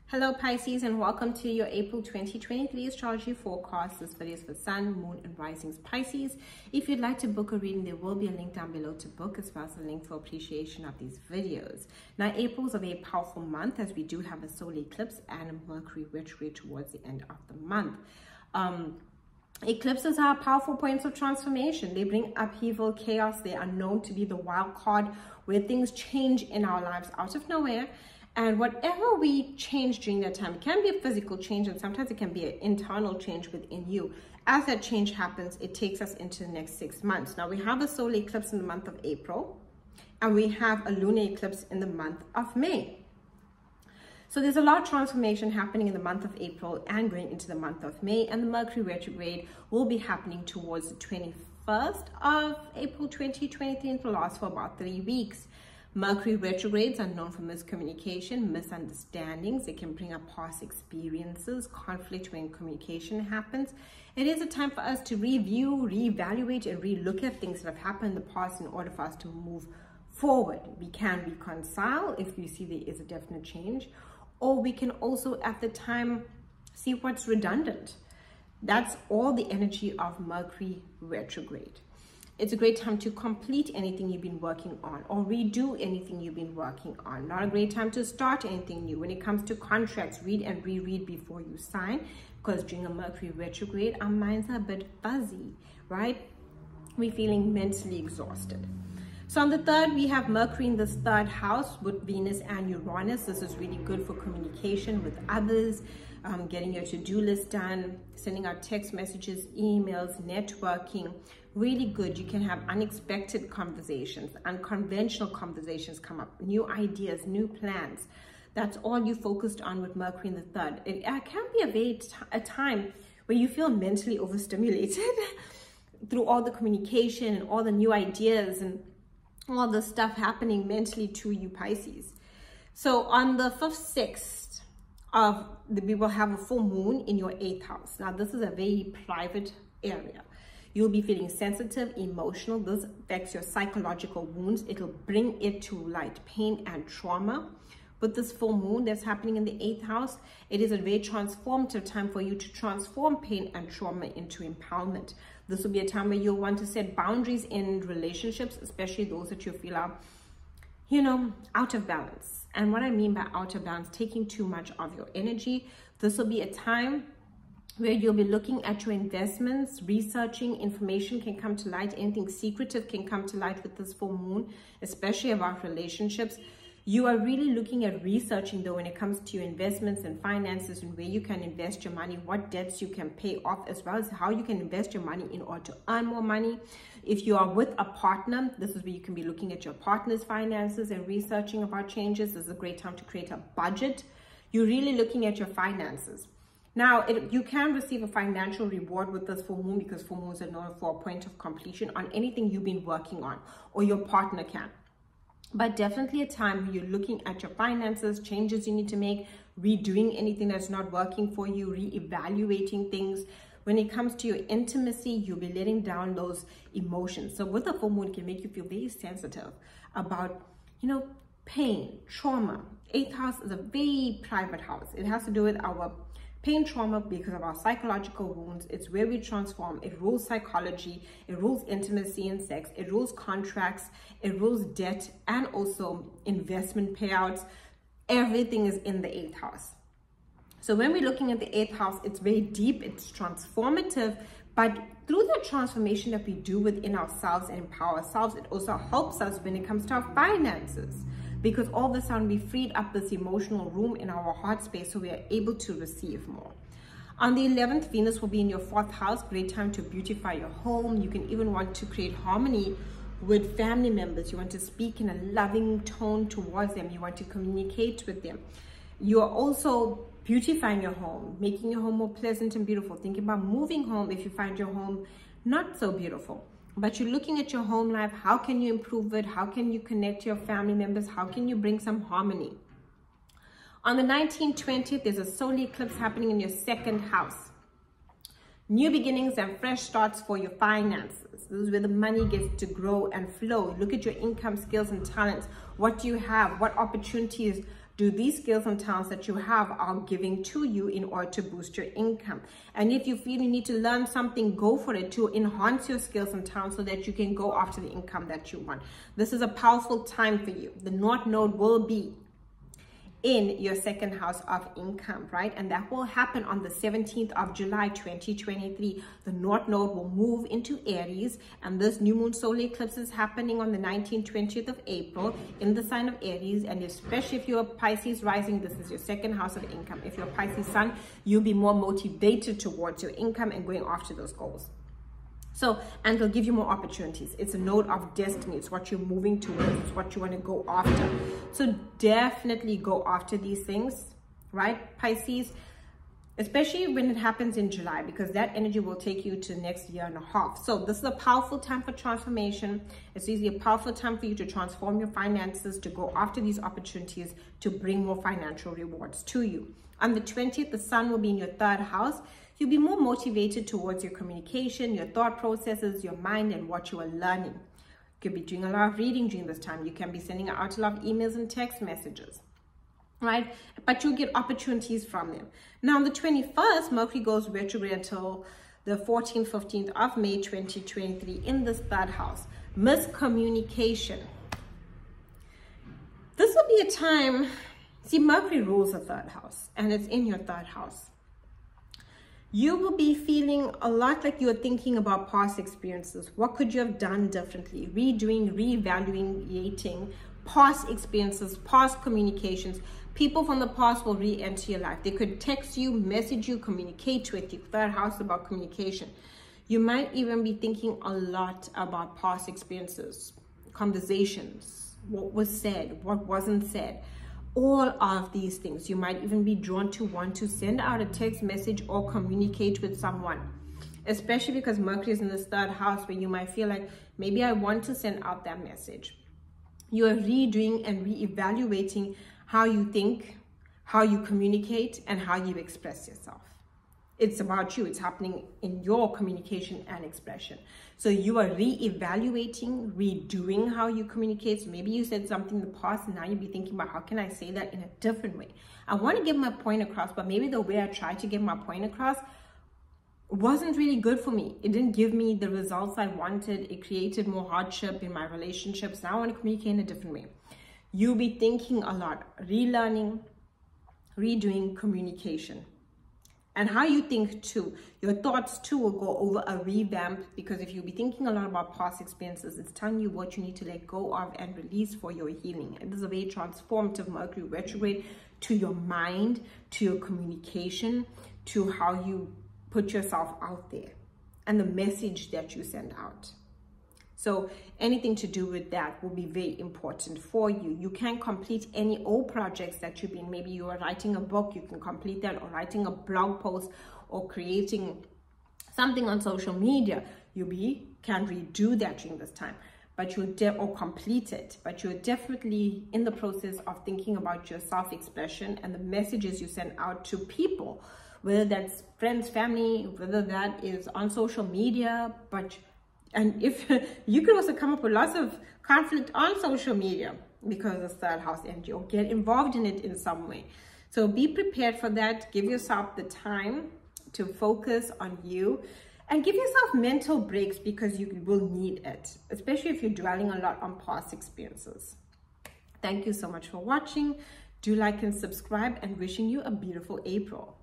Hello Pisces, and welcome to your April 2023 astrology forecast. This video is for Sun, Moon and Risings Pisces. If you'd like to book a reading, there will be a link down below to book, as well as a link for appreciation of these videos. Now, April is a very powerful month as we do have a solar eclipse and a Mercury retrograde towards the end of the month. Eclipses are powerful points of transformation. They bring upheaval, chaos. They are known to be the wild card where things change in our lives out of nowhere. And whatever we change during that time, it can be a physical change, and sometimes it can be an internal change within you. As that change happens, it takes us into the next 6 months. Now, we have a solar eclipse in the month of April, and we have a lunar eclipse in the month of May. So there's a lot of transformation happening in the month of April and going into the month of May, and the Mercury retrograde will be happening towards the 21st of April 2023 and will last for about 3 weeks. Mercury retrogrades are known for miscommunication, misunderstandings. It can bring up past experiences, conflict when communication happens. It is a time for us to review, reevaluate, and relook at things that have happened in the past in order for us to move forward. We can reconcile if we see there is a definite change, or we can also at the time see what's redundant. That's all the energy of Mercury retrograde. It's a great time to complete anything you've been working on or redo anything you've been working on. Not a great time to start anything new. When it comes to contracts, read and reread before you sign, because during a Mercury retrograde, our minds are a bit fuzzy, right? We're feeling mentally exhausted. So on the 3rd, we have Mercury in this 3rd house with Venus and Uranus. This is really good for communication with others, getting your to-do list done, sending out text messages, emails, networking. Really good. You can have unexpected conversations, unconventional conversations come up, new ideas, new plans. That's all you focused on with Mercury in the 3rd. It can be a time where you feel mentally overstimulated through all the communication and all the new ideas and all the stuff happening mentally to you, Pisces. So on the 5th, 6th we will have a full moon in your 8th house. Now, this is a very private area. You'll be feeling sensitive, emotional. This affects your psychological wounds. It'll bring it to light, pain and trauma. With this full moon that's happening in the 8th house, it is a very transformative time for you to transform pain and trauma into empowerment. This will be a time where you'll want to set boundaries in relationships, especially those that you feel are, out of balance. And what I mean by out of balance, taking too much of your energy. This will be a time where you'll be looking at your investments, researching. Information can come to light. Anything secretive can come to light with this full moon, especially about relationships. You are really looking at researching, though, when it comes to your investments and finances and where you can invest your money, what debts you can pay off, as well as how you can invest your money in order to earn more money. If you are with a partner, this is where you can be looking at your partner's finances and researching about changes. This is a great time to create a budget. You're really looking at your finances. Now, you can receive a financial reward with this full moon, because full moons are known for a point of completion on anything you've been working on, or your partner can. But definitely a time where you're looking at your finances, changes you need to make, redoing anything that's not working for you, reevaluating things. When it comes to your intimacy, you'll be letting down those emotions. So with a full moon, it can make you feel very sensitive about, pain, trauma. 8th house is a very private house. It has to do with our pain, trauma, because of our psychological wounds. It's where we transform. It rules psychology. It rules intimacy and sex. It rules contracts. It rules debt and also investment payouts. Everything is in the 8th house. So when we're looking at the 8th house, it's very deep. It's transformative. But through the transformation that we do within ourselves and empower ourselves, it also helps us when it comes to our finances. Because all of a sudden we freed up this emotional room in our heart space, so we are able to receive more. On the 11th, Venus will be in your 4th house. Great time to beautify your home. You can even want to create harmony with family members. You want to speak in a loving tone towards them. You want to communicate with them. You are also beautifying your home, making your home more pleasant and beautiful. Thinking about moving home if you find your home not so beautiful. But you're looking at your home life. How can you improve it? How can you connect to your family members? How can you bring some harmony? On the 19th, 20th, there's a solar eclipse happening in your 2nd house. New beginnings and fresh starts for your finances. This is where the money gets to grow and flow. Look at your income, skills, and talents. What do you have? What opportunities Do these skills and talents that you have are giving to you in order to boost your income? And if you feel you need to learn something, go for it to enhance your skills and talents so that you can go after the income that you want. This is a powerful time for you. The North Node will be in your second house of income, right? And that will happen on the 17th of July, 2023. The North Node will move into Aries, and this new moon solar eclipse is happening on the 19th, 20th of April in the sign of Aries. And especially if you're a Pisces rising, this is your second house of income. If you're a Pisces sun, you'll be more motivated towards your income and going after those goals. So, and it'll give you more opportunities. It's a node of destiny. It's what you're moving towards. It's what you want to go after. So definitely go after these things, right, Pisces? Especially when it happens in July, because that energy will take you to the next year and a half. So this is a powerful time for transformation. It's usually a powerful time for you to transform your finances, to go after these opportunities, to bring more financial rewards to you. On the 20th, the sun will be in your third house. You'll be more motivated towards your communication, your thought processes, your mind, and what you are learning. You could be doing a lot of reading during this time. You can be sending out a lot of emails and text messages, right? But you'll get opportunities from them. Now, on the 21st, Mercury goes retrograde until the 14th, 15th of May, 2023 in this third house. Miscommunication. This will be a time, see, Mercury rules the third house, and it's in your third house. You will be feeling a lot like you're thinking about past experiences. What could you have done differently? Redoing, reevaluating past experiences, past communications. People from the past will re-enter your life. They could text you, message you, communicate with you. Third house about communication. You might even be thinking a lot about past experiences, conversations, what was said, what wasn't said. All of these things. You might even be drawn to want to send out a text message or communicate with someone, especially because Mercury is in this third house where you might feel like, maybe I want to send out that message. You are redoing and reevaluating how you think, how you communicate, and how you express yourself. It's about you. It's happening in your communication and expression. So you are re-evaluating, redoing how you communicate. So maybe you said something in the past and now you'll be thinking about, how can I say that in a different way? I want to get my point across, but maybe the way I tried to get my point across wasn't really good for me. It didn't give me the results I wanted. It created more hardship in my relationships. Now I want to communicate in a different way. You'll be thinking a lot, relearning, redoing communication. And how you think too. Your thoughts too will go over a revamp, because if you'll be thinking a lot about past experiences, it's telling you what you need to let go of and release for your healing. And this is a very transformative Mercury retrograde to your mind, to your communication, to how you put yourself out there and the message that you send out. So anything to do with that will be very important for you. You can complete any old projects that you've been, maybe you are writing a book, you can complete that, or writing a blog post, or creating something on social media. You can redo that during this time, but or complete it. But you're definitely in the process of thinking about your self-expression and the messages you send out to people, whether that's friends, family, whether that is on social media, and if you could also come up with lots of conflict on social media because of third house energy, or get involved in it in some way. So be prepared for that. Give yourself the time to focus on you, and give yourself mental breaks, because you will need it, especially if you're dwelling a lot on past experiences. Thank you so much for watching. Do like and subscribe, and wishing you a beautiful April.